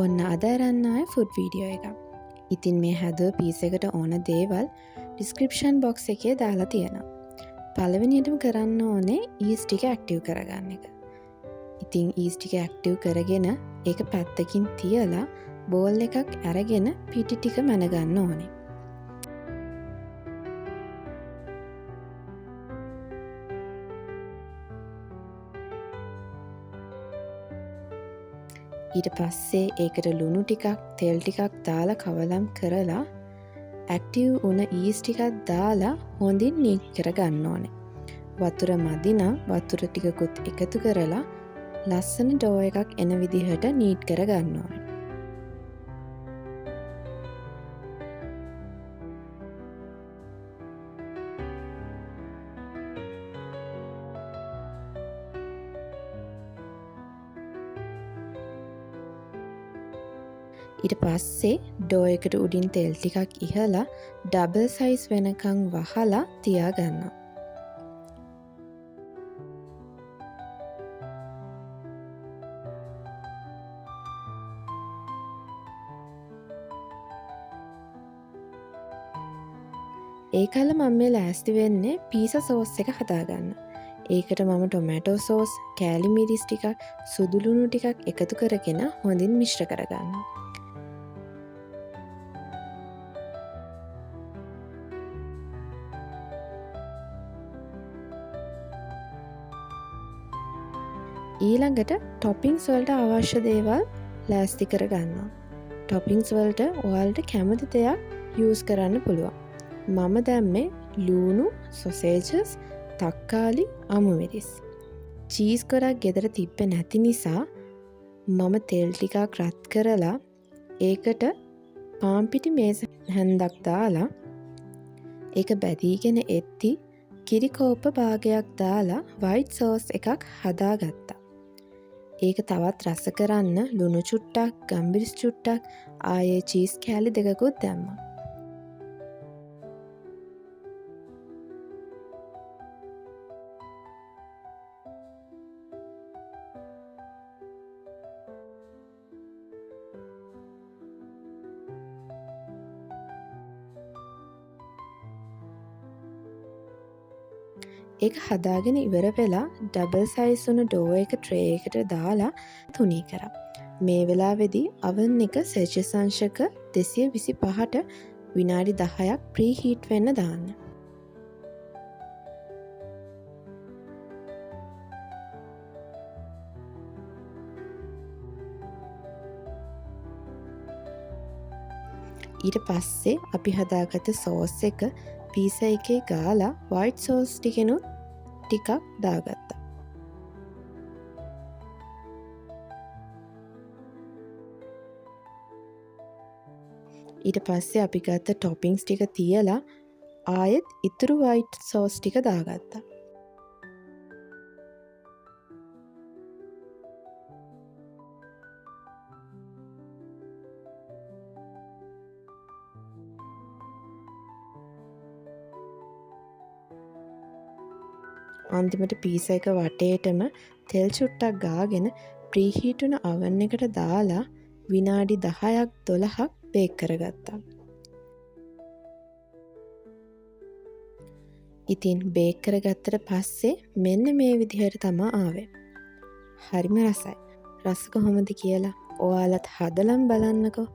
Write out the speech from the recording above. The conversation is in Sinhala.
ඔන්න අද අරන් ආයේ ෆුඩ් වීඩියෝ එකක්. ඉතින් මේ හැදුව පීස් එකට ඕන දේවල් ඩිස්ක්‍රිප්ෂන් බොක්ස් එකේ දාලා තියෙනවා. පළවෙනියටම කරන්න ඕනේ ඊස් ටික ඇක්ටිව් කරගන්න එක. ඉතින් ඊස් ටික ඇක්ටිව් කරගෙන ඒක පැත්තකින් තියලා බෝල් එකක් අරගෙන පිටි ටික මැනගන්න ඕනේ. ඊට පස්සේ ඒකට ලුණු ටිකක් තෙල් ටිකක් දාලා කවලම් කරලා ඇක්ටිව් වුණ ඊස් ටිකක් දාලා හොඳින් නීට් කරගන්න ඕනේ. වතුර මදි නම් වතුර ටිකකුත් එකතු කරලා ලස්සන ඩෝ එකක් එන විදිහට නීට් කරගන්න ඕනේ. ඊට පස්සේ ඩෝ එකට උඩින් තෙල් ටිකක් ඉහලා ඩබල් සයිස් වෙනකන් වහලා තියාගන්න. ඒකල මම මේ ලෑස්ති වෙන්නේ පීසා සෝස් එක හදාගන්න. ඒකට මම ටොමැටෝ සෝස්, කෑලි මිරිස් ටිකක්, සුදු ලුණු ටිකක් එකතු කරගෙන හොඳින් මිශ්‍ර කරගන්නවා. ඊළඟට ටොපින්ස් වලට අවශ්‍ය දේවල් ලෑස්ති කරගන්නවා. ටොපින්ස් වලට ඔයාලට කැමති දෙයක් යූස් කරන්න පුළුවන්. මම දැම්මේ ලූණු, සොසේජස්, තක්කාලි, අමු මිරිස්. චීස් ගොඩක් ගෙදර තිබ්බේ නැති නිසා මම තෙල් ටිකක් රත් කරලා ඒකට පාන් පිටි මේස හැන්දක් දාලා ඒක බැදීගෙන එද්දි කිරි කෝප්ප භාගයක් දාලා වයිට් සෝස් එකක් හදාගත්තා. ඒක තවත් රස කරන්න ලුණු චුට්ටක්, ගම්බිරිස් චුට්ටක්, ආයේ චීස් කෑලි දෙකකුත් දැම්මා. ඒක හදාගෙන ඉවර වෙලා ඩබල් සයිස් වුණ ඩෝ එක ට්‍රේ එකට දාලා තුනී කරා. මේ වෙලාවේදී oven එක සෙල්සියස් අංශක 225ට විනාඩි 10ක් ප්‍රී හීට් වෙන්න දාන්න. ඊට පස්සේ අපි හදාගත්ත සෝස් එක පීසා එකේ ගාලා වයිට් සෝස් ටිකෙනුත් ටිකක් දාගත්තා. ඊට පස්සේ අපි ගත්ත ටොපින්ස් ටික තියලා ආයෙත් ඉතුරු වයිට් සෝස් ටික දාගත්තා. අන්තිමට පීසා එක වටේටම තෙල් චුට්ටක් ගාගෙන ප්‍රීහීට් වුණ oven එකට දාලා විනාඩි 10ක් 12ක් බේක් කරගත්තා. ඉතින් බේක් කරගත්තට පස්සේ මෙන්න මේ විදිහට තමයි ආවේ. හරිම රසයි. රස කොහොමද කියලා ඔයාලත් හදලම බලන්නකෝ.